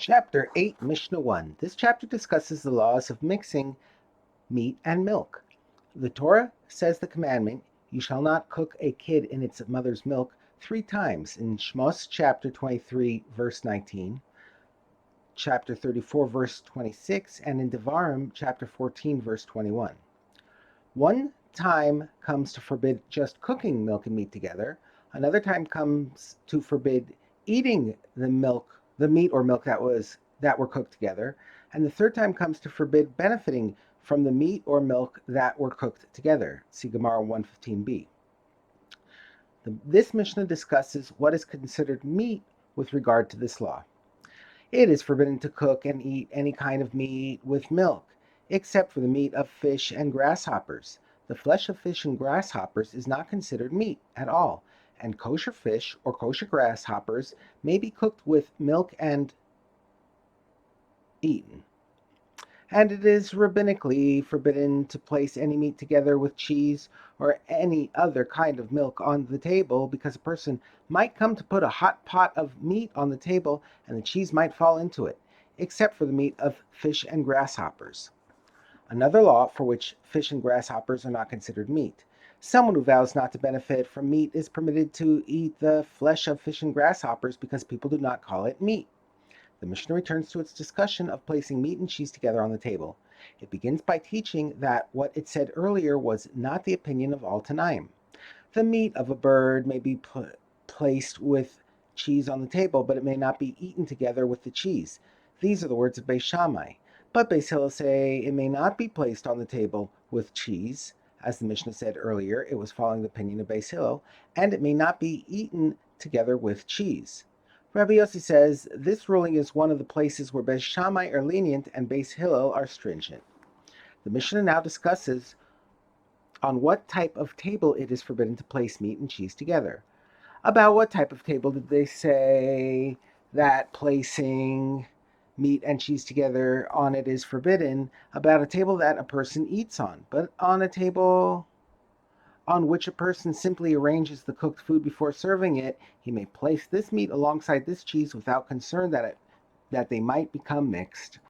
Chapter 8, Mishnah 1. This chapter discusses the laws of mixing meat and milk. The Torah says the commandment, "You shall not cook a kid in its mother's milk," 3 times in Shmos chapter 23, verse 19, chapter 34, verse 26, and in Devarim chapter 14, verse 21. One time comes to forbid just cooking milk and meat together. Another time comes to forbid eating the meat or milk that were cooked together. And the third time comes to forbid benefiting from the meat or milk that were cooked together. See Gemara 115b. This Mishnah discusses what is considered meat with regard to this law. It is forbidden to cook and eat any kind of meat with milk, except for the meat of fish and grasshoppers. The flesh of fish and grasshoppers is not considered meat at all, and kosher fish or kosher grasshoppers may be cooked with milk and eaten. And it is rabbinically forbidden to place any meat together with cheese or any other kind of milk on the table, because a person might come to put a hot pot of meat on the table and the cheese might fall into it, except for the meat of fish and grasshoppers. Another law for which fish and grasshoppers are not considered meat. Someone who vows not to benefit from meat is permitted to eat the flesh of fish and grasshoppers because people do not call it meat. The Mishnah returns to its discussion of placing meat and cheese together on the table. It begins by teaching that what it said earlier was not the opinion of all Tanaim. The meat of a bird may be placed with cheese on the table, but it may not be eaten together with the cheese. These are the words of Beis Shammai. But Beis Hillel say it may not be placed on the table with cheese. As the Mishnah said earlier, it was following the opinion of Beis Hillel, and it may not be eaten together with cheese. Rabbi Yossi says this ruling is one of the places where Beis Shammai are lenient and Beis Hillel are stringent. The Mishnah now discusses on what type of table it is forbidden to place meat and cheese together. About what type of table did they say that placing meat and cheese together on it is forbidden? About a table that a person eats on, but on a table on which a person simply arranges the cooked food before serving it, he may place this meat alongside this cheese without concern that they might become mixed.